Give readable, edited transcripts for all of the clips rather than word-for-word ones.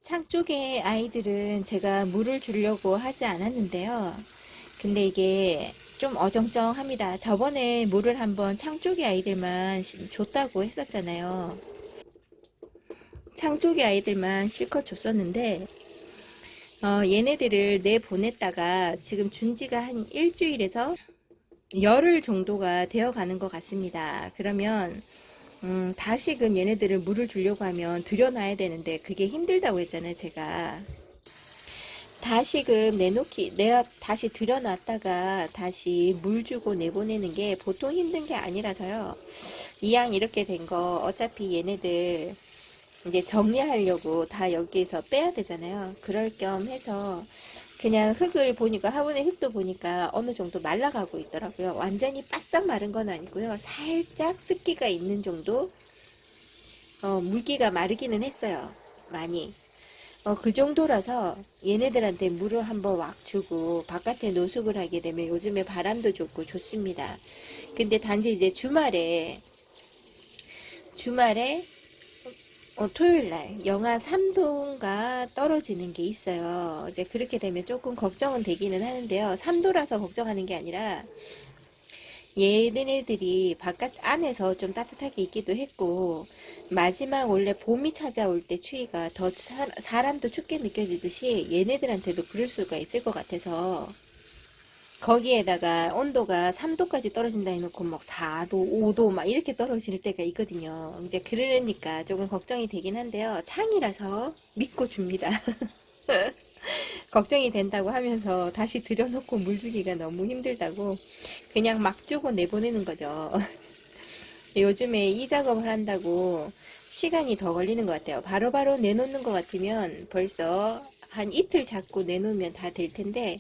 창 쪽에 아이들은 제가 물을 주려고 하지 않았는데요. 근데 이게 좀 어정쩡합니다. 저번에 물을 한번 창 쪽의 아이들만 줬다고 했었잖아요. 창 쪽의 아이들만 실컷 줬었는데 얘네들을 내보냈다가 지금 준 지가 한 일주일에서 열흘 정도가 되어 가는 것 같습니다. 그러면 다시금 얘네들을 물을 주려고 하면 들여놔야 되는데 그게 힘들다고 했잖아요, 제가. 다시금 내가 다시 들여놨다가 다시 물 주고 내보내는 게 보통 힘든 게 아니라서요. 이왕 이렇게 된 거 어차피 얘네들 이제 정리하려고 다 여기에서 빼야 되잖아요. 그럴 겸 해서 그냥 흙을 보니까 화분의 흙도 보니까 어느 정도 말라가고 있더라고요. 완전히 바싹 마른 건 아니고요. 살짝 습기가 있는 정도. 물기가 마르기는 했어요. 많이. 그 정도라서 얘네들한테 물을 한번 왁 주고 바깥에 노숙을 하게 되면 요즘에 바람도 좋고 좋습니다. 근데 단지 이제 주말에 토요일날 영하 3도인가 떨어지는 게 있어요. 이제 그렇게 되면 조금 걱정은 되기는 하는데요. 3도라서 걱정하는 게 아니라 얘네들이 바깥 안에서 좀 따뜻하게 있기도 했고 마지막 원래 봄이 찾아올 때 추위가 더 사람도 춥게 느껴지듯이 얘네들한테도 그럴 수가 있을 것 같아서 거기에다가 온도가 3도까지 떨어진다 해놓고 막 4도, 5도 막 이렇게 떨어질 때가 있거든요. 이제 그러니까 조금 걱정이 되긴 한데요. 창이라서 믿고 줍니다. 걱정이 된다고 하면서 다시 들여놓고 물 주기가 너무 힘들다고 그냥 막 주고 내보내는 거죠. 요즘에 이 작업을 한다고 시간이 더 걸리는 것 같아요. 바로바로 내놓는 것 같으면 벌써 한 이틀 잡고 내놓으면 다 될 텐데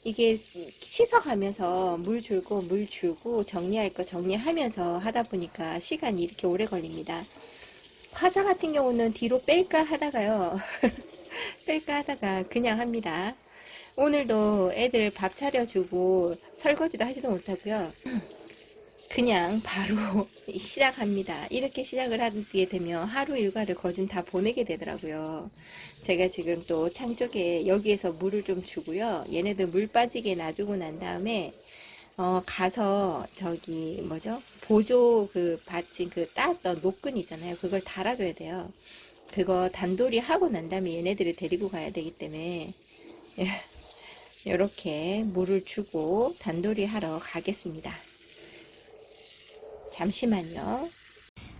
이게 씻어가면서 물 주고 정리할 거 정리하면서 하다 보니까 시간이 이렇게 오래 걸립니다. 화자 같은 경우는 뒤로 뺄까 하다가요. 뺄까 하다가 그냥 합니다. 오늘도 애들 밥 차려주고 설거지도 하지도 못하고요. 그냥 바로 시작합니다. 이렇게 시작을 하게 되면 하루 일과를 거진 다 보내게 되더라고요. 제가 지금 또 창 쪽에 여기에서 물을 좀 주고요. 얘네들 물 빠지게 놔주고 난 다음에 가서 저기 뭐죠? 보조 그 받친 그 따왔던 노끈 있잖아요. 그걸 달아줘야 돼요. 그거 단돌이 하고 난 다음에 얘네들을 데리고 가야 되기 때문에 이렇게 물을 주고 단돌이 하러 가겠습니다. 잠시만요.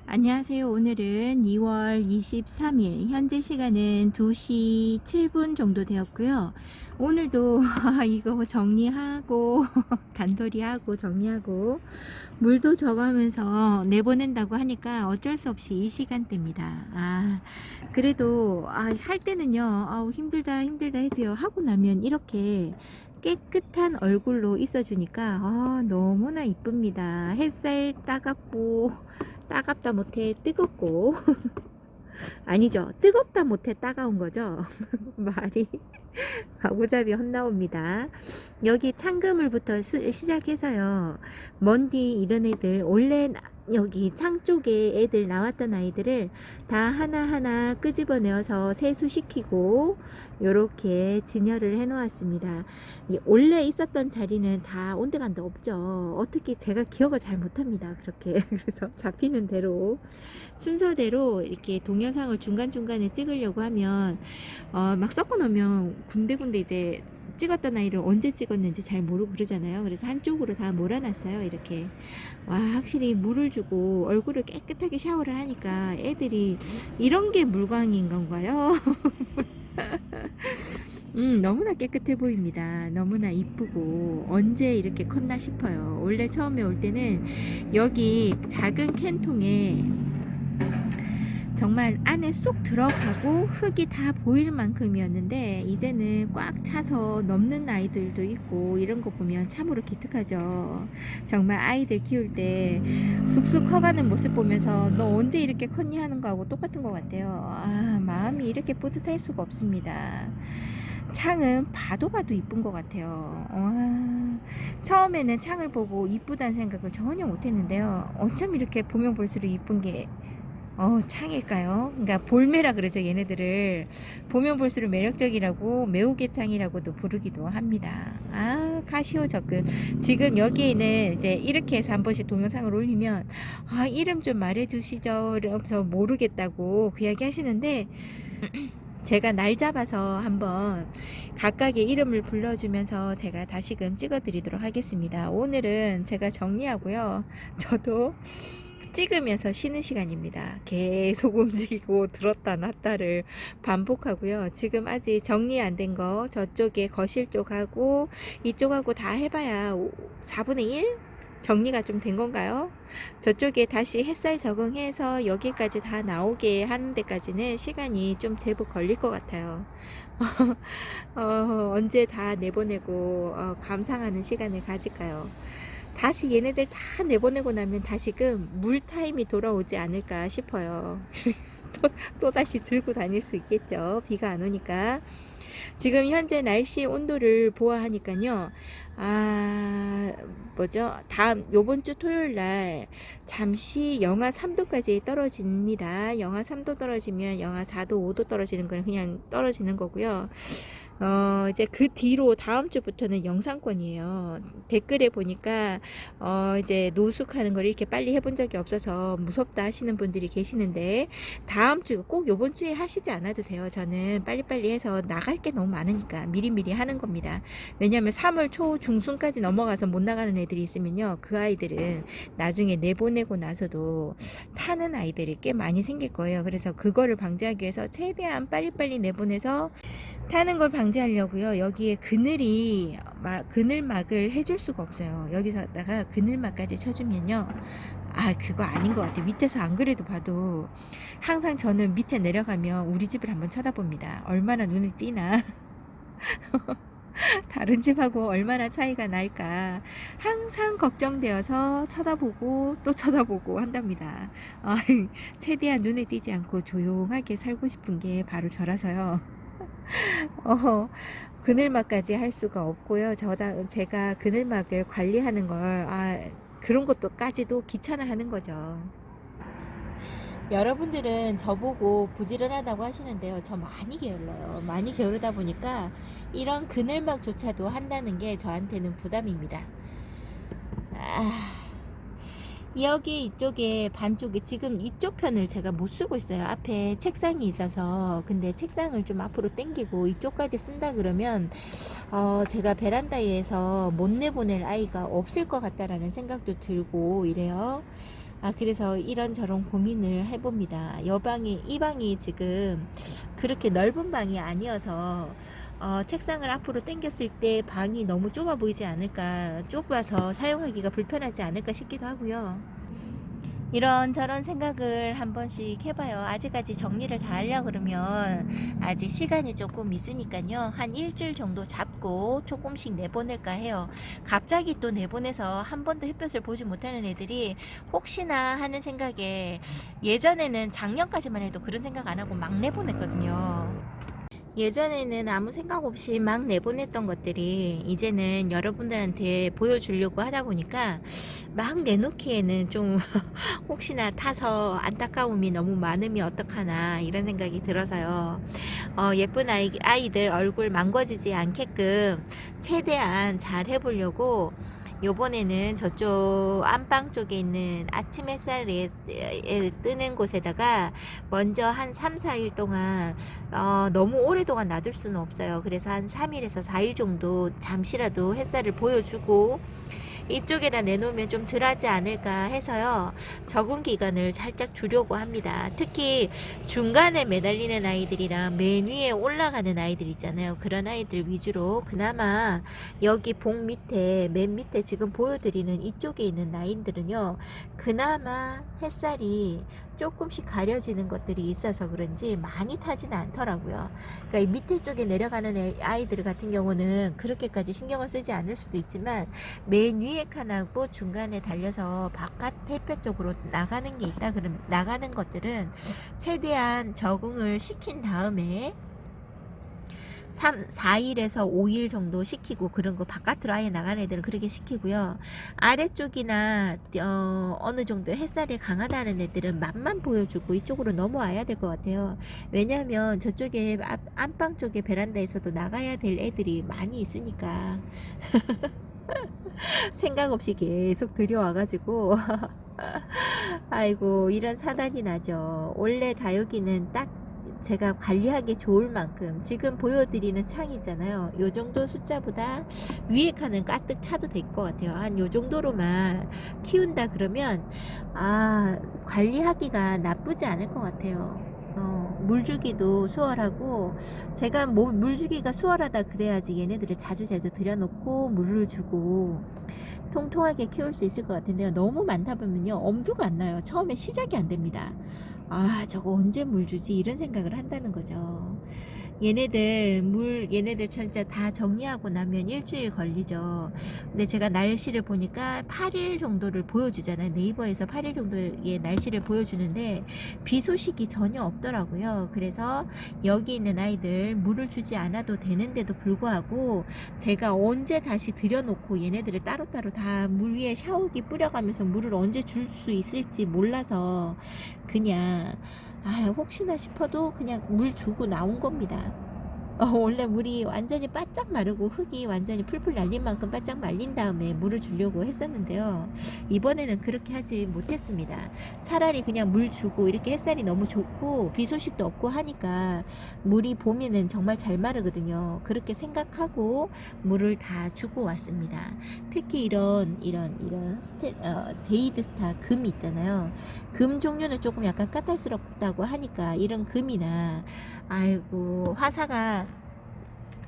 안녕하세요. 오늘은 2월 23일, 현재 시간은 2시 7분 정도 되었고요. 오늘도 이거 정리하고 단돌이하고 정리하고 물도 줘가면서 내보낸다고 하니까 어쩔 수 없이 이 시간대입니다. 그래도 할 때는요, 힘들다 해도요, 하고 나면 이렇게 깨끗한 얼굴로 있어주니까 너무나 이쁩니다. 햇살 따갑고 따갑다 못해 뜨겁고 아니죠, 뜨겁다 못해 따가운 거죠. 말이 마구잡이 헛나옵니다. 여기 창그물부터 시작해서요, 먼디 이런 애들 원래 여기 창 쪽에 애들 나왔던 아이들을 다 하나하나 끄집어내어서 세수시키고 요렇게 진열을 해 놓았습니다. 원래 있었던 자리는 다 온데간데 없죠. 어떻게 제가 기억을 잘 못합니다. 그렇게 그래서 잡히는 대로 순서대로 이렇게 동영상을 중간중간에 찍으려고 하면 막 섞어 놓으면 군데군데 이제 찍었던 아이를 언제 찍었는지 잘 모르고 그러잖아요. 그래서 한쪽으로 다 몰아놨어요. 이렇게. 와, 확실히 물을 주고 얼굴을 깨끗하게 샤워를 하니까 애들이 이런 게 물광인 건가요? 너무나 깨끗해 보입니다. 너무나 이쁘고 언제 이렇게 컸나 싶어요. 원래 처음에 올 때는 여기 작은 캔통에 정말 안에 쏙 들어가고 흙이 다 보일 만큼이었는데 이제는 꽉 차서 넘는 아이들도 있고 이런 거 보면 참으로 기특하죠. 정말 아이들 키울 때 쑥쑥 커가는 모습 보면서 너 언제 이렇게 컸니 하는 거하고 똑같은 것 같아요. 마음이 이렇게 뿌듯할 수가 없습니다. 창은 봐도 이쁜 것 같아요. 처음에는 창을 보고 이쁘다는 생각을 전혀 못했는데요. 어쩜 이렇게 보면 볼수록 이쁜 게 창일까요? 그러니까 볼매라 그러죠. 얘네들을 보면 볼수록 매력적이라고 매우개창이라고도 부르기도 합니다. 아, 카시오 적금. 지금 여기에는 이제 이렇게 해서 한 번씩 동영상을 올리면 이름 좀 말해주시죠. 그래서 모르겠다고 그 이야기 하시는데 제가 날 잡아서 한번 각각의 이름을 불러주면서 제가 다시금 찍어드리도록 하겠습니다. 오늘은 제가 정리하고요. 저도 찍으면서 쉬는 시간입니다. 계속 움직이고 들었다 놨다를 반복하고요. 지금 아직 정리 안 된 거 저쪽에 거실 쪽하고 이쪽하고 다 해봐야 4분의 1? 정리가 좀 된 건가요? 저쪽에 다시 햇살 적응해서 여기까지 다 나오게 하는 데까지는 시간이 좀 제법 걸릴 것 같아요. 언제 다 내보내고 감상하는 시간을 가질까요? 다시 얘네들 다 내보내고 나면 다시금 물 타임이 돌아오지 않을까 싶어요. 또 다시 들고 다닐 수 있겠죠. 비가 안 오니까. 지금 현재 날씨 온도를 보아하니까요. 요번 주 토요일 날 잠시 영하 3도까지 떨어집니다. 영하 3도 떨어지면 영하 4도, 5도 떨어지는 건 그냥 떨어지는 거고요. 이제 그 뒤로 다음 주부터는 영상권이에요. 댓글에 보니까 이제 노숙하는 걸 이렇게 빨리 해본 적이 없어서 무섭다 하시는 분들이 계시는데 다음 주 꼭 요번 주에 하시지 않아도 돼요. 저는 빨리빨리 해서 나갈 게 너무 많으니까 미리미리 하는 겁니다. 왜냐하면 3월 초 중순까지 넘어가서 못 나가는 애들이 있으면요. 그 아이들은 나중에 내보내고 나서도 타는 아이들이 꽤 많이 생길 거예요. 그래서 그거를 방지하기 위해서 최대한 빨리빨리 내보내서 타는 걸 방지하려고요. 여기에 그늘막을 해줄 수가 없어요. 여기서다가 그늘막까지 쳐주면요. 그거 아닌 것 같아요. 밑에서 안 그래도 봐도 항상 저는 밑에 내려가면 우리 집을 한번 쳐다봅니다. 얼마나 눈에 띄나. 다른 집하고 얼마나 차이가 날까 항상 걱정되어서 쳐다보고 또 쳐다보고 한답니다. 최대한 눈에 띄지 않고 조용하게 살고 싶은 게 바로 저라서요. 그늘막까지 할 수가 없고요. 제가 그늘막을 관리하는 걸 그런 것도까지도 귀찮아하는 거죠. 여러분들은 저보고 부지런하다고 하시는데요. 저 많이 게을러요. 많이 게으르다 보니까 이런 그늘막조차도 한다는 게 저한테는 부담입니다. 여기 이쪽에 반쪽에 지금 이쪽 편을 제가 못 쓰고 있어요. 앞에 책상이 있어서. 근데 책상을 좀 앞으로 당기고 이쪽까지 쓴다 그러면 제가 베란다에서 못 내보낼 아이가 없을 것 같다라는 생각도 들고 이래요. 그래서 이런저런 고민을 해봅니다. 이 방이 지금 그렇게 넓은 방이 아니어서 책상을 앞으로 당겼을 때 방이 너무 좁아 보이지 않을까, 좁아서 사용하기가 불편하지 않을까 싶기도 하고요. 이런저런 생각을 한 번씩 해봐요. 아직까지 정리를 다 하려고 그러면 아직 시간이 조금 있으니까요. 한 일주일 정도 잡고 조금씩 내보낼까 해요. 갑자기 또 내보내서 한 번도 햇볕을 보지 못하는 애들이 혹시나 하는 생각에 예전에는 작년까지만 해도 그런 생각 안 하고 막 내보냈거든요. 예전에는 아무 생각 없이 막 내보냈던 것들이 이제는 여러분들한테 보여주려고 하다 보니까 막 내놓기에는 좀 혹시나 타서 안타까움이 너무 많으면 어떡하나 이런 생각이 들어서요. 예쁜 아이들 얼굴 망가지지 않게끔 최대한 잘 해보려고 요번에는 저쪽 안방 쪽에 있는 아침 햇살에 뜨는 곳에다가 먼저 한 3, 4일 동안 너무 오랫동안 놔둘 수는 없어요. 그래서 한 3일에서 4일 정도 잠시라도 햇살을 보여주고 이쪽에다 내놓으면 좀 덜하지 않을까 해서요. 적응 기간을 살짝 주려고 합니다. 특히 중간에 매달리는 아이들이랑 맨 위에 올라가는 아이들 있잖아요. 그런 아이들 위주로 그나마 여기 봉 밑에 맨 밑에 지금 보여드리는 이쪽에 있는 라인들은요. 그나마 햇살이 조금씩 가려지는 것들이 있어서 그런지 많이 타지는 않더라고요. 그러니까 이 밑에 쪽에 내려가는 아이들 같은 경우는 그렇게까지 신경을 쓰지 않을 수도 있지만 맨 위에 칸하고 중간에 달려서 바깥 햇볕 쪽으로 나가는 게 있다 그러면 나가는 것들은 최대한 적응을 시킨 다음에 4일에서 5일 정도 시키고, 그런 거 바깥으로 아예 나가는 애들은 그렇게 시키고요. 아래쪽이나 어느 정도 햇살이 강하다는 애들은 맛만 보여주고 이쪽으로 넘어와야 될 것 같아요. 왜냐하면 저쪽에 안방 쪽에 베란다에서도 나가야 될 애들이 많이 있으니까 생각 없이 계속 들여와가지고 아이고, 이런 사단이 나죠. 원래 다육이는 딱 제가 관리하기 좋을 만큼, 지금 보여드리는 창 있잖아요, 요 정도 숫자보다 위에 칸은 가득 차도 될 것 같아요. 한 요 정도로만 키운다 그러면 관리하기가 나쁘지 않을 것 같아요. 물주기도 수월하고, 제가 뭐 물주기가 수월하다 그래야지 얘네들을 자주 들여놓고 물을 주고 통통하게 키울 수 있을 것 같은데요. 너무 많다 보면요, 엄두가 안 나요. 처음에 시작이 안 됩니다. 저거 언제 물 주지? 이런 생각을 한다는 거죠. 얘네들 진짜 다 정리하고 나면 일주일 걸리죠. 근데 제가 날씨를 보니까 8일 정도를 보여주잖아요. 네이버에서 8일 정도의 날씨를 보여주는데 비 소식이 전혀 없더라고요. 그래서 여기 있는 아이들 물을 주지 않아도 되는데도 불구하고 제가 언제 다시 들여놓고 얘네들을 따로따로 다 물 위에 샤워기 뿌려가면서 물을 언제 줄 수 있을지 몰라서 그냥 혹시나 싶어도 그냥 물 주고 나온 겁니다. 원래 물이 완전히 바짝 마르고 흙이 완전히 풀풀 날린 만큼 바짝 말린 다음에 물을 주려고 했었는데요. 이번에는 그렇게 하지 못했습니다. 차라리 그냥 물 주고, 이렇게 햇살이 너무 좋고 비 소식도 없고 하니까 물이 봄에는 정말 잘 마르거든요. 그렇게 생각하고 물을 다 주고 왔습니다. 특히 이런 제이드스타 금 있잖아요. 금 종류는 조금 약간 까탈스럽다고 하니까 이런 금이나 화사가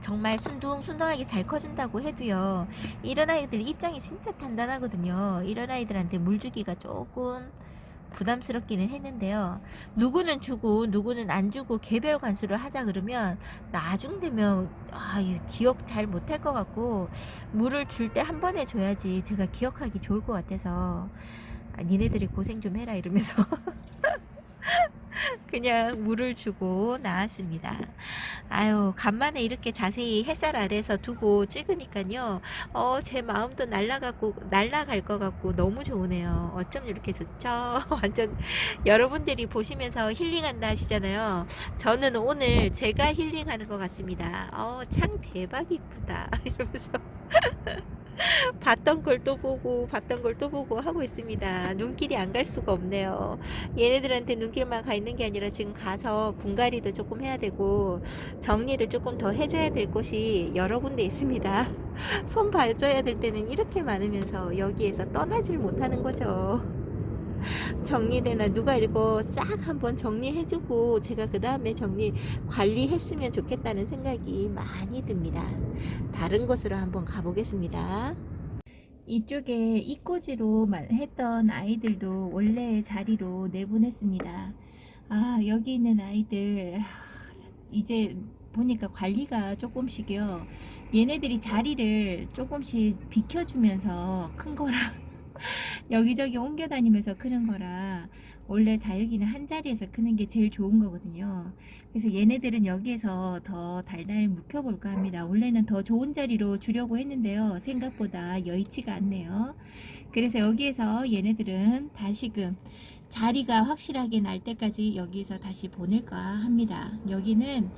정말 순둥순둥하게 잘 커준다고 해도요, 이런 아이들 입장이 진짜 단단하거든요. 이런 아이들한테 물 주기가 조금 부담스럽기는 했는데요. 누구는 주고 누구는 안 주고 개별 관수를 하자 그러면 나중 되면 기억 잘 못할 것 같고, 물을 줄 때 한 번에 줘야지 제가 기억하기 좋을 것 같아서 니네들이 고생 좀 해라 이러면서 그냥 물을 주고 나왔습니다. 간만에 이렇게 자세히 햇살 아래서 두고 찍으니까요, 제 마음도 날아갈 것 같고 너무 좋으네요. 어쩜 이렇게 좋죠? 완전 여러분들이 보시면서 힐링한다 하시잖아요. 저는 오늘 제가 힐링하는 것 같습니다. 창 대박 이쁘다 이러면서 봤던 걸 또 보고 하고 있습니다. 눈길이 안 갈 수가 없네요. 얘네들한테 눈길만 가 있는 게 아니라 지금 가서 분갈이도 조금 해야 되고 정리를 조금 더 해줘야 될 곳이 여러 군데 있습니다. 손 봐줘야 될 때는 이렇게 많으면서 여기에서 떠나질 못하는 거죠. 정리되나 누가 이거 싹 한번 정리해주고 제가 그 다음에 관리했으면 좋겠다는 생각이 많이 듭니다. 다른 곳으로 한번 가보겠습니다. 이쪽에 이꼬지로 했던 아이들도 원래의 자리로 내보냈습니다. 여기 있는 아이들 이제 보니까 관리가 조금씩요, 얘네들이 자리를 조금씩 비켜주면서 큰 거라 여기저기 옮겨 다니면서 크는 거라, 원래 다육이는 한 자리에서 크는 게 제일 좋은 거거든요. 그래서 얘네들은 여기에서 더 달달 묵혀볼까 합니다. 원래는 더 좋은 자리로 주려고 했는데요, 생각보다 여의치가 않네요. 그래서 여기에서 얘네들은 다시금 자리가 확실하게 날 때까지 여기에서 다시 보낼까 합니다. 여기는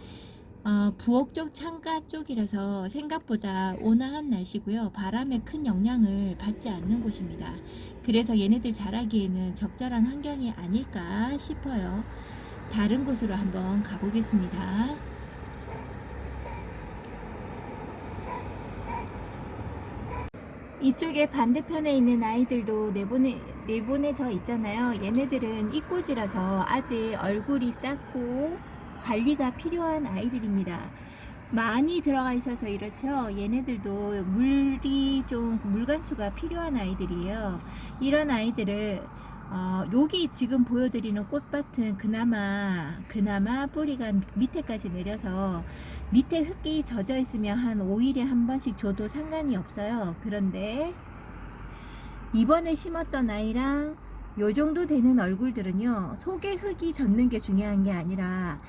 부엌 쪽 창가 쪽이라서 생각보다 온화한 날씨고요, 바람에 큰 영향을 받지 않는 곳입니다. 그래서 얘네들 자라기에는 적절한 환경이 아닐까 싶어요. 다른 곳으로 한번 가보겠습니다. 이쪽에 반대편에 있는 아이들도 내보내져 있잖아요. 얘네들은 이꼬지라서 아직 얼굴이 작고 관리가 필요한 아이들입니다. 많이 들어가 있어서 이렇죠. 얘네들도 물관수가 필요한 아이들이에요. 이런 아이들을 여기 지금 보여드리는 꽃밭은 그나마 뿌리가 밑에까지 내려서 밑에 흙이 젖어 있으면 한 5일에 한 번씩 줘도 상관이 없어요. 그런데 이번에 심었던 아이랑 요 정도 되는 얼굴들은요, 속에 흙이 젖는 게 중요한 게 아니라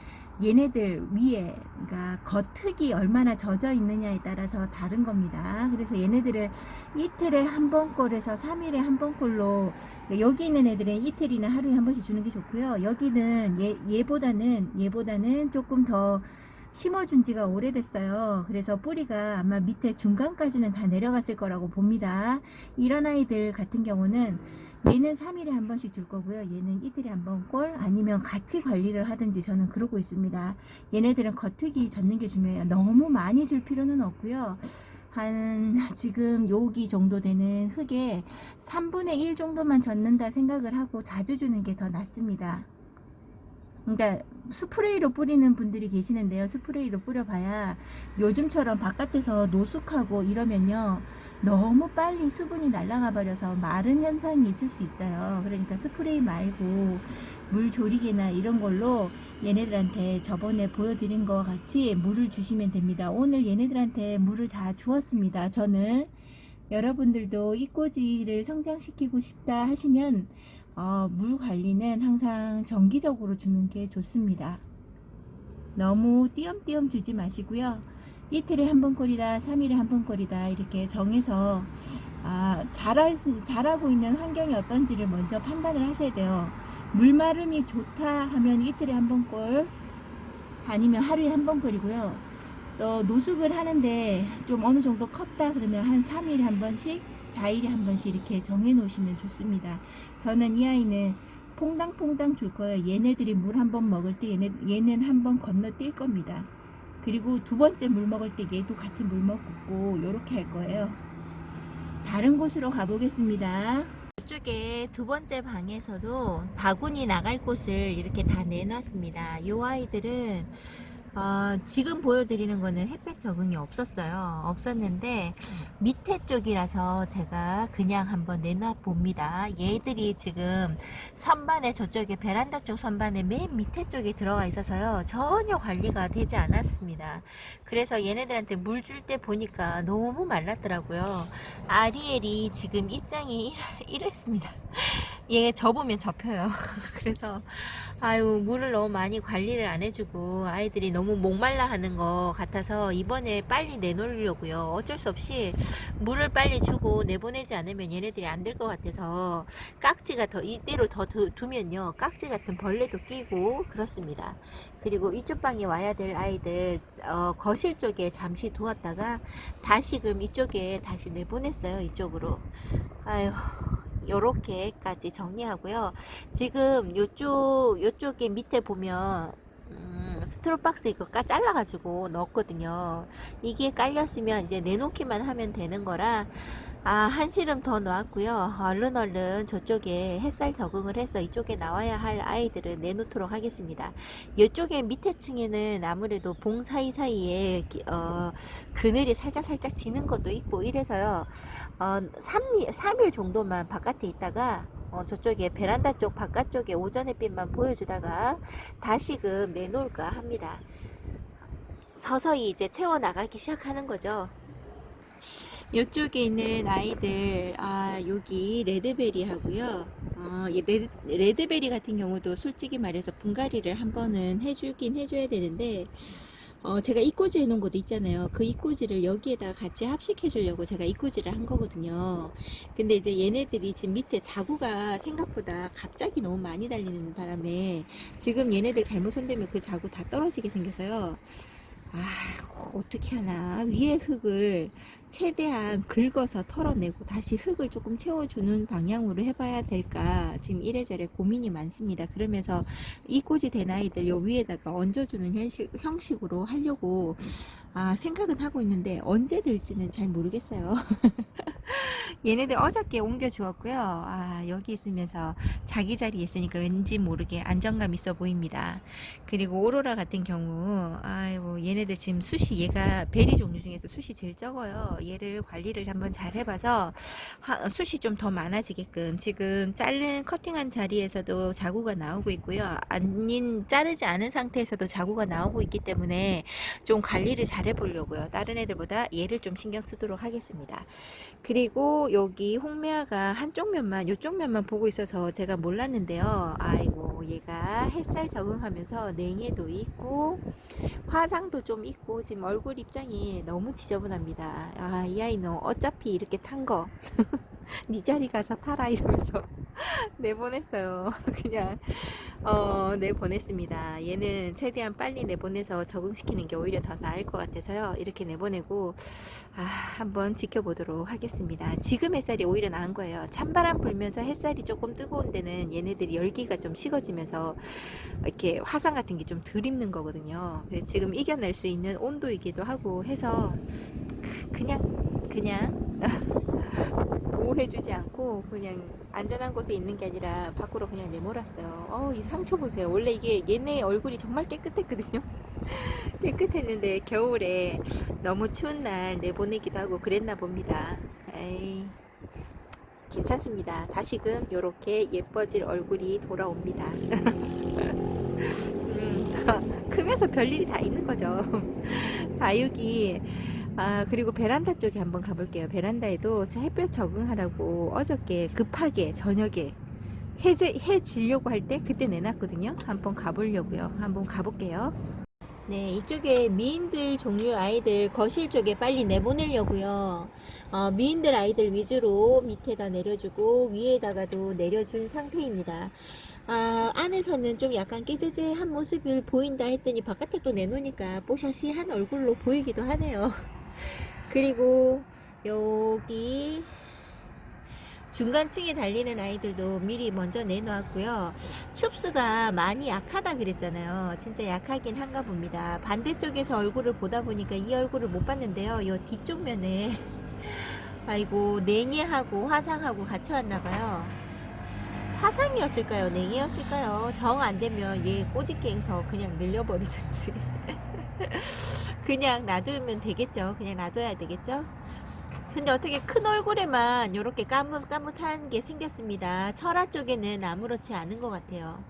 얘네들 위에, 그러니까 겉흙이 얼마나 젖어 있느냐에 따라서 다른 겁니다. 그래서 얘네들은 이틀에 한 번꼴에서 3일에 한 번꼴로, 여기 있는 애들은 이틀이나 하루에 한 번씩 주는 게 좋고요. 여기는 얘보다는 조금 더 심어준 지가 오래됐어요. 그래서 뿌리가 아마 밑에 중간까지는 다 내려갔을 거라고 봅니다. 이런 아이들 같은 경우는 얘는 3일에 한 번씩 줄 거고요. 얘는 이틀에 한 번 꼴, 아니면 같이 관리를 하든지 저는 그러고 있습니다. 얘네들은 겉흙이 젖는 게 중요해요. 너무 많이 줄 필요는 없고요. 한 지금 여기 정도 되는 흙에 3분의 1 정도만 젖는다 생각을 하고 자주 주는 게 더 낫습니다. 그러니까 스프레이로 뿌리는 분들이 계시는데요. 스프레이로 뿌려봐야 요즘처럼 바깥에서 노숙하고 이러면요, 너무 빨리 수분이 날아가 버려서 마른 현상이 있을 수 있어요. 그러니까 스프레이 말고 물 조리개나 이런 걸로 얘네들한테 저번에 보여드린 것 같이 물을 주시면 됩니다. 오늘 얘네들한테 물을 다 주었습니다. 저는 여러분들도 이꼬지를 성장시키고 싶다 하시면 물 관리는 항상 정기적으로 주는 게 좋습니다. 너무 띄엄띄엄 주지 마시고요. 이틀에 한 번 꼴이다, 3일에 한 번 꼴이다 이렇게 정해서 자라고 있는 환경이 어떤지를 먼저 판단을 하셔야 돼요. 물마름이 좋다 하면 이틀에 한 번 꼴, 아니면 하루에 한 번 꼴이고요. 또 노숙을 하는데 좀 어느 정도 컸다 그러면 한 3일에 한 번씩, 4일에 한 번씩 이렇게 정해 놓으시면 좋습니다. 저는 이 아이는 퐁당퐁당 줄 거예요. 얘네들이 물 한 번 먹을 때 얘는 한 번 건너뛸 겁니다. 그리고 두 번째 물 먹을 때 얘도 같이 물 먹고 요렇게 할 거예요. 다른 곳으로 가보겠습니다. 이쪽에 두 번째 방에서도 바구니 나갈 곳을 이렇게 다 내놨습니다. 이 아이들은 지금 보여드리는 거는 햇볕 적응이 없었는데 밑에 쪽이라서 제가 그냥 한번 내놔 봅니다. 얘들이 지금 선반에, 저쪽에 베란다 쪽 선반에 맨 밑에 쪽에 들어가 있어서요, 전혀 관리가 되지 않았습니다. 그래서 얘네들한테 물 줄 때 보니까 너무 말랐더라고요. 아리엘이 지금 입장이 이랬습니다. 얘 접으면 접혀요. 그래서 물을 너무 많이 관리를 안 해주고 아이들이 너무 목말라 하는 것 같아서 이번에 빨리 내놓으려고요. 어쩔 수 없이 물을 빨리 주고 내보내지 않으면 얘네들이 안 될 것 같아서, 깍지가 더 이대로 더 두면요, 깍지 같은 벌레도 끼고 그렇습니다. 그리고 이쪽 방에 와야 될 아이들 거실 쪽에 잠시 두었다가 다시금 이쪽에 다시 내보냈어요. 이쪽으로. 요렇게까지 정리하고요. 지금 요쪽에 밑에 보면 스트로박스 이거 잘라가지고 넣었거든요. 이게 깔렸으면 이제 내놓기만 하면 되는 거라 한 시름 더 놓았고요. 얼른 저쪽에 햇살 적응을 해서 이쪽에 나와야 할 아이들은 내놓도록 하겠습니다. 이쪽에 밑에 층에는 아무래도 봉 사이사이에 그늘이 살짝 지는 것도 있고 이래서요, 3일 정도만 바깥에 있다가 저쪽에 베란다 쪽 바깥쪽에 오전 햇빛만 보여주다가 다시금 내놓을까 합니다. 서서히 이제 채워 나가기 시작하는 거죠. 이쪽에 있는 아이들, 여기 레드베리 하고요. 레드베리 같은 경우도 솔직히 말해서 분갈이를 한 번은 해줘야 되는데, 제가 이꼬지 해놓은 것도 있잖아요. 그 이꼬지를 여기에다 같이 합식해 주려고 제가 이꼬지를 한 거거든요. 근데 이제 얘네들이 지금 밑에 자구가 생각보다 갑자기 너무 많이 달리는 바람에 지금 얘네들 잘못 손대면 그 자구 다 떨어지게 생겨서요. 어떻게 하나, 위에 흙을 최대한 긁어서 털어내고 다시 흙을 조금 채워주는 방향으로 해봐야 될까 지금 이래저래 고민이 많습니다. 그러면서 이 꽂이 된 아이들 요 위에다가 얹어주는 형식으로 하려고 생각은 하고 있는데 언제 될지는 잘 모르겠어요. 얘네들 어저께 옮겨 주었고요. 여기 있으면서 자기 자리에 있으니까 왠지 모르게 안정감 있어 보입니다. 그리고 오로라 같은 경우, 얘네들 지금 숱이, 얘가 베리 종류 중에서 숱이 제일 적어요. 얘를 관리를 한번 잘 해봐서 숱이 좀 더 많아지게끔, 지금 커팅한 자리에서도 자구가 나오고 있고요. 자르지 않은 상태에서도 자구가 나오고 있기 때문에 좀 관리를 잘 해보려고요. 다른 애들보다 얘를 좀 신경 쓰도록 하겠습니다. 그리고 여기 홍매화가 한쪽 면만, 요쪽 면만 보고 있어서 제가 몰랐는데요. 아이고, 얘가 햇살 적응하면서 냉해도 있고 화상도 좀 있고 지금 얼굴 입장이 너무 지저분합니다. 아, 이 아이는 어차피 이렇게 탄 거 네 자리 가서 타라 이러면서 내보냈어요. 그냥 내보냈습니다. 얘는 최대한 빨리 내보내서 적응시키는 게 오히려 더 나을 것 같아서요. 이렇게 내보내고 한번 지켜보도록 하겠습니다. 지금 햇살이 오히려 나은 거예요. 찬바람 불면서 햇살이 조금 뜨거운 데는 얘네들이 열기가 좀 식어지면서 이렇게 화상 같은 게 좀 덜 입는 거거든요. 지금 이겨낼 수 있는 온도이기도 하고 해서 그냥 보호해주지 않고 그냥 안전한 곳에 있는 게 아니라 밖으로 그냥 내몰았어요. 이 상처 보세요. 원래 이게 얘네 얼굴이 정말 깨끗했거든요. 깨끗했는데 겨울에 너무 추운 날 내보내기도 하고 그랬나 봅니다. 에이, 괜찮습니다. 다시금 이렇게 예뻐질 얼굴이 돌아옵니다. 크면서 별일이 다 있는 거죠. 다육이 그리고 베란다 쪽에 한번 가볼게요. 베란다에도 햇볕 적응하라고 어저께 급하게 저녁에 해 지려고 할 때 그때 내놨거든요. 한번 가보려고요. 한번 가볼게요. 네, 이쪽에 미인들 종류 아이들 거실 쪽에 빨리 내보내려고요. 미인들 아이들 위주로 밑에다 내려주고 위에다가도 내려준 상태입니다. 안에서는 좀 약간 깨재재한 모습을 보인다 했더니 바깥에 또 내놓으니까 뽀샤시한 얼굴로 보이기도 하네요. 그리고 여기 중간층에 달리는 아이들도 미리 먼저 내놓았고요. 춥스가 많이 약하다 그랬잖아요. 진짜 약하긴 한가 봅니다. 반대쪽에서 얼굴을 보다 보니까 이 얼굴을 못 봤는데요. 이 뒤쪽 면에 아이고 냉해하고 화상하고 같이 왔나봐요. 화상이었을까요? 냉해였을까요? 정 안되면 얘 꼬집게에서 그냥 늘려버리든지 그냥 놔두면 되겠죠. 그냥 놔둬야 되겠죠. 근데 어떻게 큰 얼굴에만 이렇게 까뭇까뭇한 게 생겼습니다. 철화 쪽에는 아무렇지 않은 것 같아요.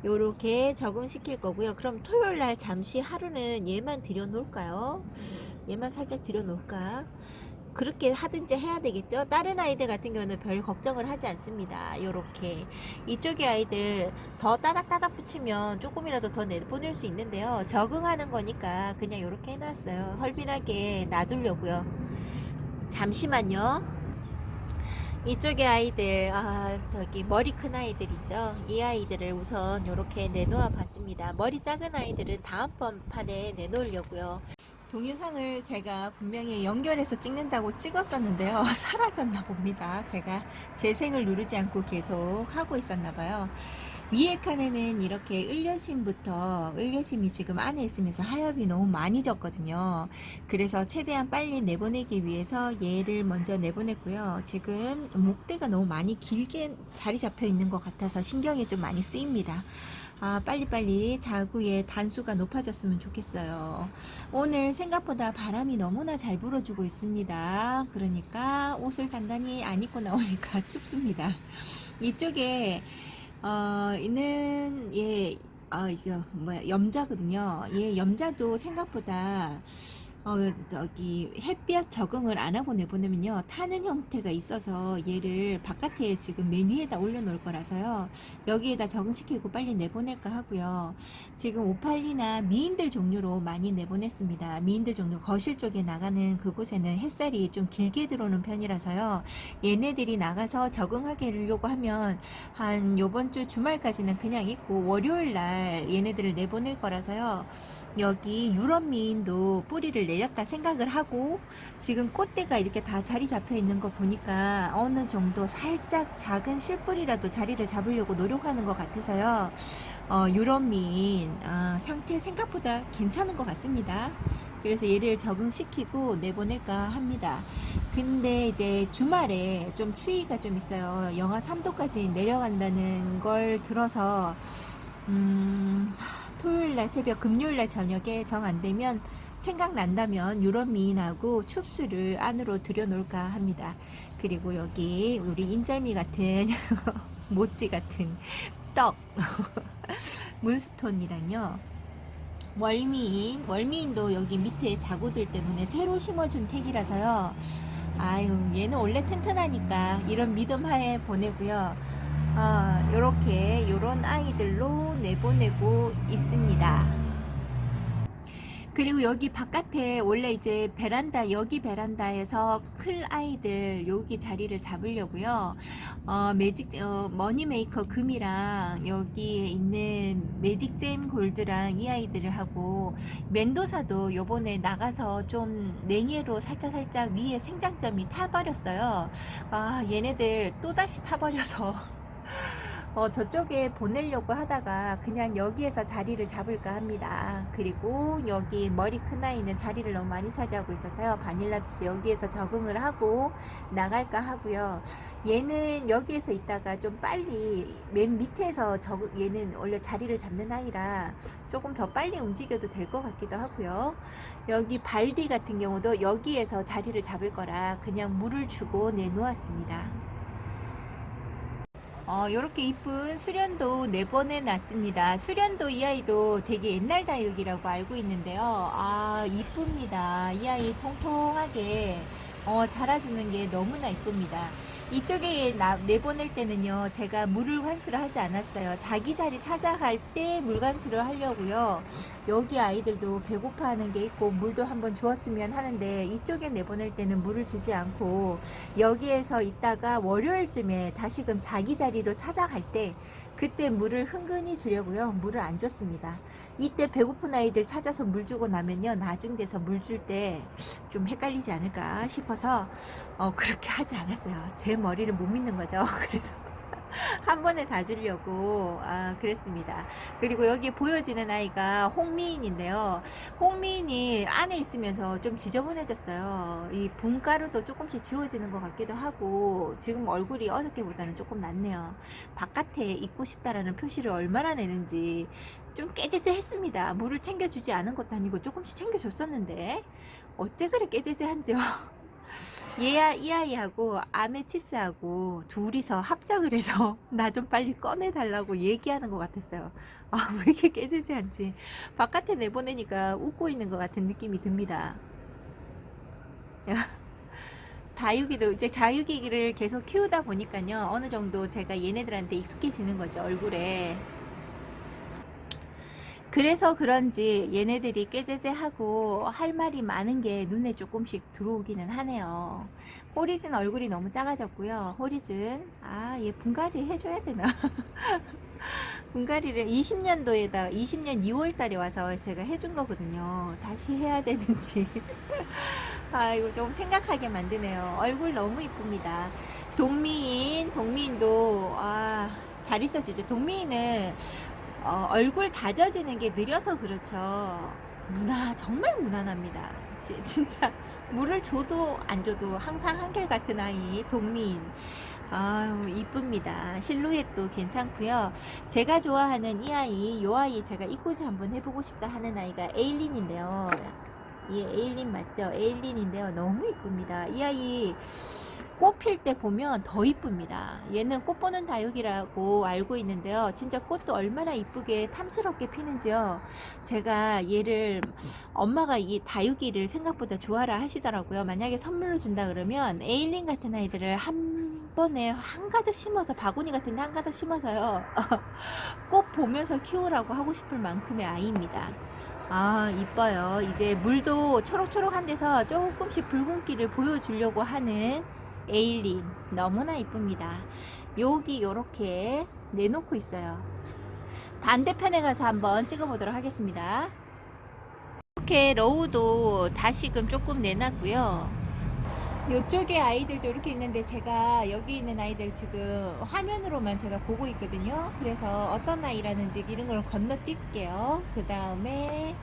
요렇게 적응시킬 거고요. 그럼 토요일날 잠시 하루는 얘만 들여놓을까요? 얘만 살짝 들여놓을까? 그렇게 하든지 해야 되겠죠. 다른 아이들 같은 경우는 별 걱정을 하지 않습니다. 요렇게 이쪽에 아이들 더 따닥따닥 붙이면 조금이라도 더 내보낼 수 있는데요. 적응하는 거니까 그냥 요렇게 해놨어요. 헐빈하게 놔두려고요. 잠시만요. 이쪽에 아이들 저기 머리 큰 아이들이죠. 이 아이들을 우선 이렇게 내놓아 봤습니다. 머리 작은 아이들은 다음번 판에 내놓으려고요. 동영상을 제가 분명히 연결해서 찍는다고 찍었었는데요. 사라졌나 봅니다. 제가 재생을 누르지 않고 계속 하고 있었나 봐요. 위에 칸에는 이렇게 을려심이 지금 안에 있으면서 하엽이 너무 많이 졌거든요. 그래서 최대한 빨리 내보내기 위해서 얘를 먼저 내보냈고요. 지금 목대가 너무 많이 길게 자리 잡혀 있는 것 같아서 신경이 좀 많이 쓰입니다. 빨리빨리 자구의 단수가 높아졌으면 좋겠어요. 오늘 생각보다 바람이 너무나 잘 불어주고 있습니다. 그러니까 옷을 단단히 안 입고 나오니까 춥습니다. 이쪽에 있는 이거 염자거든요. 염자도 생각보다 저기 햇볕 적응을 안 하고 내보내면요 타는 형태가 있어서 얘를 바깥에 지금 맨 위에다 올려놓을 거라서요 여기에다 적응시키고 빨리 내보낼까 하고요. 지금 오팔리나 미인들 종류로 많이 내보냈습니다. 미인들 종류 거실 쪽에 나가는 그곳에는 햇살이 좀 길게 들어오는 편이라서요 얘네들이 나가서 적응하려고 하면 한 요번 주 주말까지는 그냥 있고 월요일날 얘네들을 내보낼 거라서요. 여기 유럽 미인도 뿌리를 내렸다 생각을 하고 지금 꽃대가 이렇게 다 자리 잡혀 있는 거 보니까 어느 정도 살짝 작은 실뿌리라도 자리를 잡으려고 노력하는 것 같아서요. 유럽 미인 상태 생각보다 괜찮은 것 같습니다. 그래서 얘를 적응시키고 내보낼까 합니다. 근데 이제 주말에 좀 추위가 좀 있어요. 영하 3도까지 내려간다는 걸 들어서 토요일날 새벽 금요일날 저녁에 정 안되면 생각난다면 유럽 미인하고 춥수를 안으로 들여놓을까 합니다. 그리고 여기 우리 인절미 같은 모찌 같은 떡 문스톤이랑요 월미인도 여기 밑에 자구들 때문에 새로 심어준 택이라서요 아유, 얘는 원래 튼튼하니까 이런 믿음 하에 보내고요. 요런 아이들로 내보내고 있습니다. 그리고 여기 바깥에 원래 이제 베란다, 여기 베란다에서 클 아이들 여기 자리를 잡으려고요. 머니 메이커 금이랑 여기에 있는 매직잼 골드랑 이 아이들을 하고, 멘도사도 요번에 나가서 좀 냉해로 살짝 위에 생장점이 타버렸어요. 얘네들 또다시 타버려서 저쪽에 보내려고 하다가 그냥 여기에서 자리를 잡을까 합니다. 그리고 여기 머리 큰 아이는 자리를 너무 많이 차지하고 있어서요. 바닐라비스 여기에서 적응을 하고 나갈까 하고요. 얘는 여기에서 있다가 좀 빨리 맨 밑에서 얘는 원래 자리를 잡는 아이라 조금 더 빨리 움직여도 될 것 같기도 하고요. 여기 발디 같은 경우도 여기에서 자리를 잡을 거라 그냥 물을 주고 내놓았습니다. 요렇게 이쁜 수련도 내보내 놨습니다. 수련도 이 아이도 되게 옛날 다육이라고 알고 있는데요. 이쁩니다. 이 아이 통통하게 자라주는 게 너무나 이쁩니다. 이쪽에 내보낼 때는요, 제가 물을 환수를 하지 않았어요. 자기 자리 찾아갈 때 물 환수를 하려고요. 여기 아이들도 배고파하는 게 있고 물도 한번 주었으면 하는데, 이쪽에 내보낼 때는 물을 주지 않고 여기에서 있다가 월요일쯤에 다시금 자기 자리로 찾아갈 때 그때 물을 흥건히 주려고요. 물을 안 줬습니다. 이때 배고픈 아이들 찾아서 물 주고 나면요, 나중 돼서 물 줄 때 좀 헷갈리지 않을까 싶어서 그렇게 하지 않았어요. 제 머리를 못 믿는 거죠. 그래서 한 번에 다 주려고 그랬습니다. 그리고 여기 보여지는 아이가 홍미인인데요. 홍미인이 안에 있으면서 좀 지저분해졌어요. 이 분가루도 조금씩 지워지는 것 같기도 하고, 지금 얼굴이 어저께보다는 조금 낫네요. 바깥에 있고 싶다라는 표시를 얼마나 내는지 좀 깨재재했습니다. 물을 챙겨주지 않은 것도 아니고 조금씩 챙겨줬었는데 어째 그래 깨재재한지요. 이 아이하고 아메티스하고 둘이서 합작을 해서 나 좀 빨리 꺼내달라고 얘기하는 것 같았어요. 왜 이렇게 깨지지않지. 바깥에 내보내니까 웃고 있는 것 같은 느낌이 듭니다. 다육이도 이제 자육이를 계속 키우다 보니까요, 어느 정도 제가 얘네들한테 익숙해지는 거죠, 얼굴에. 그래서 그런지 얘네들이 꾀죄죄하고 할 말이 많은 게 눈에 조금씩 들어오기는 하네요. 호리즌 얼굴이 너무 작아졌고요. 호리즌 얘 분갈이 해줘야 되나? 분갈이를 20년 2월 달에 와서 제가 해준 거거든요. 다시 해야 되는지 이거 좀 생각하게 만드네요. 얼굴 너무 이쁩니다. 동미인도 잘 있어주죠. 동미인은 얼굴 다져지는 게 느려서 그렇죠. 정말 무난합니다. 진짜 물을 줘도 안 줘도 항상 한결같은 아이 동민. 이쁩니다. 실루엣도 괜찮고요. 제가 좋아하는 요 아이 제가 이꾸지 한번 해보고 싶다 하는 아이가 에일린인데요. 이 에일린 맞죠? 에일린인데요. 너무 이쁩니다. 이 아이 꽃 필 때 보면 더 이쁩니다. 얘는 꽃 보는 다육이라고 알고 있는데요. 진짜 꽃도 얼마나 이쁘게 탐스럽게 피는지요. 제가 얘를 엄마가 이 다육이를 생각보다 좋아라 하시더라고요. 만약에 선물로 준다 그러면 에일린 같은 아이들을 한 번에 한가득 심어서, 바구니 같은 데 한가득 심어서요. 꽃 보면서 키우라고 하고 싶을 만큼의 아이입니다. 이뻐요. 이제 물도 초록초록한 데서 조금씩 붉은기를 보여주려고 하는 에일린. 너무나 이쁩니다. 여기 요렇게 내놓고 있어요. 반대편에 가서 한번 찍어보도록 하겠습니다. 이렇게 러우도 다시금 조금 내놨고요. 이쪽에 아이들도 이렇게 있는데, 제가 여기 있는 아이들 지금 화면으로만 제가 보고 있거든요. 그래서 어떤 아이라는지 이런 걸 건너뛸게요. 그 다음에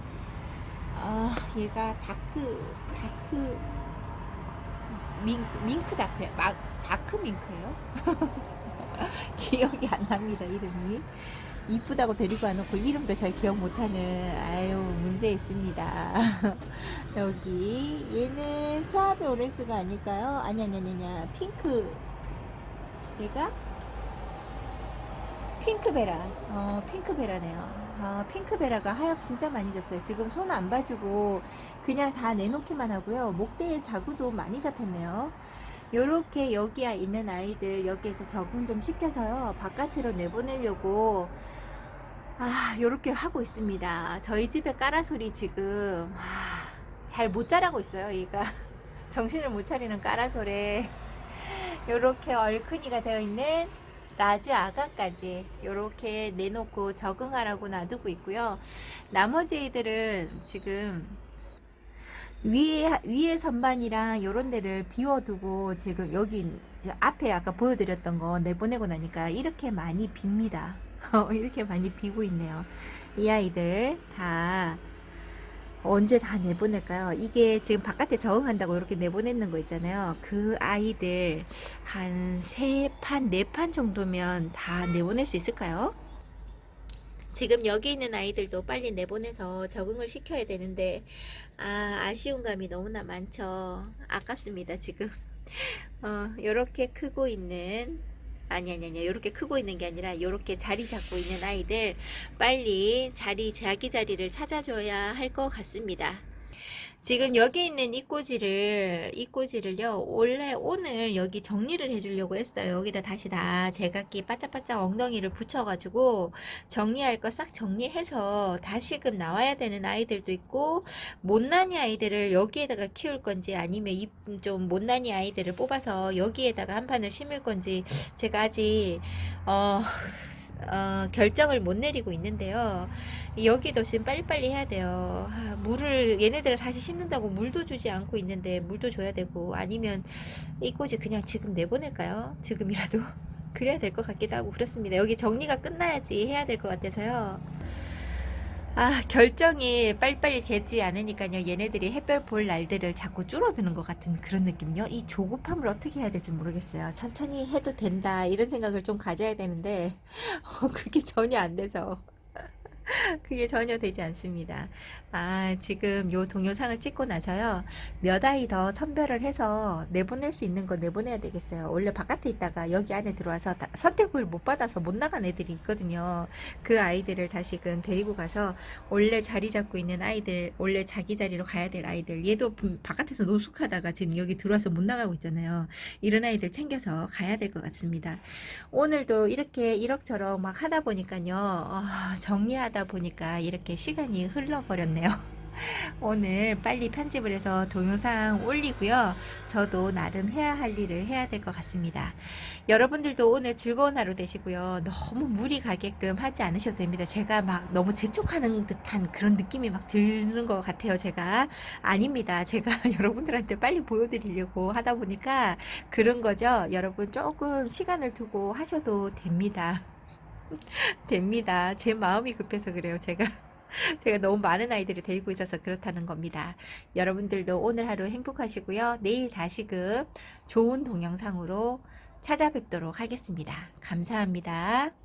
얘가 다크 밍크 다크예요. 다크 밍크예요? 기억이 안 납니다, 이름이. 이쁘다고 데리고 와놓고 이름도 잘 기억 못하는 문제 있습니다. 여기 얘는 수아베 오렌스가 아닐까요? 아니야 핑크. 얘가 핑크베라. 핑크베라네요. 핑크베라가 하엽 진짜 많이 졌어요. 지금 손 안 봐주고 그냥 다 내놓기만 하고요. 목대에 자구도 많이 잡혔네요. 요렇게 여기에 있는 아이들 여기에서 적응 좀 시켜서요. 바깥으로 내보내려고 요렇게 하고 있습니다. 저희 집에 까라솔이 지금 잘 못 자라고 있어요. 얘가 정신을 못 차리는 까라솔에 요렇게 얼큰이가 되어 있는 라지 아가까지 요렇게 내놓고 적응하라고 놔두고 있고요. 나머지 애들은 지금 위에 선반이랑 요런 데를 비워두고 지금 여기 앞에 아까 보여드렸던 거 내보내고 나니까 이렇게 많이 빕니다. 이렇게 많이 비고 있네요. 이 아이들 다 언제 다 내보낼까요? 이게 지금 바깥에 적응한다고 이렇게 내보내는 거 있잖아요. 그 아이들 한 3판, 4판 정도면 다 내보낼 수 있을까요? 지금 여기 있는 아이들도 빨리 내보내서 적응을 시켜야 되는데 아쉬운 감이 너무나 많죠. 아깝습니다. 지금 요렇게 크고 있는 아니 요렇게 크고 있는 게 아니라 요렇게 자리 잡고 있는 아이들 빨리 자기 자리를 찾아줘야 할 것 같습니다. 지금 여기 있는 이꼬지를요, 원래 오늘 여기 정리를 해주려고 했어요. 여기다 다시 다 제각기 바짝바짝 엉덩이를 붙여가지고 정리할 거 싹 정리해서 다시금 나와야 되는 아이들도 있고, 못난이 아이들을 여기에다가 키울 건지 아니면 좀 못난이 아이들을 뽑아서 여기에다가 한 판을 심을 건지 제가 아직, 결정을 못 내리고 있는데요. 여기도 지금 빨리빨리 해야 돼요. 물을 얘네들을 다시 심는다고 물도 주지 않고 있는데 물도 줘야 되고, 아니면 이 꽃이 그냥 지금 내보낼까요? 지금이라도 그래야 될 것 같기도 하고 그렇습니다. 여기 정리가 끝나야지 해야 될 것 같아서요. 결정이 빨리빨리 되지 않으니까요. 얘네들이 햇볕 볼 날들을 자꾸 줄어드는 것 같은 그런 느낌요. 이 조급함을 어떻게 해야 될지 모르겠어요. 천천히 해도 된다 이런 생각을 좀 가져야 되는데 그게 전혀 안 돼서 그게 전혀 되지 않습니다. 지금 요 동영상을 찍고 나서요. 몇 아이 더 선별을 해서 내보낼 수 있는 거 내보내야 되겠어요. 원래 바깥에 있다가 여기 안에 들어와서 선택을 못 받아서 못 나간 애들이 있거든요. 그 아이들을 다시금 데리고 가서 원래 자리 잡고 있는 아이들, 원래 자기 자리로 가야 될 아이들, 얘도 바깥에서 노숙하다가 지금 여기 들어와서 못 나가고 있잖아요. 이런 아이들 챙겨서 가야 될 것 같습니다. 오늘도 이렇게 이럭저럭 막 하다 보니까요. 정리하다 보니까 이렇게 시간이 흘러버렸네요. 오늘 빨리 편집을 해서 동영상 올리고요. 저도 나름 해야 할 일을 해야 될 것 같습니다. 여러분들도 오늘 즐거운 하루 되시고요. 너무 무리 가게끔 하지 않으셔도 됩니다. 제가 막 너무 재촉하는 듯한 그런 느낌이 막 드는 것 같아요. 제가 아닙니다. 제가 여러분들한테 빨리 보여드리려고 하다 보니까 그런 거죠. 여러분 조금 시간을 두고 하셔도 됩니다. 됩니다. 제 마음이 급해서 그래요. 제가 너무 많은 아이들을 데리고 있어서 그렇다는 겁니다. 여러분들도 오늘 하루 행복하시고요. 내일 다시금 좋은 동영상으로 찾아뵙도록 하겠습니다. 감사합니다.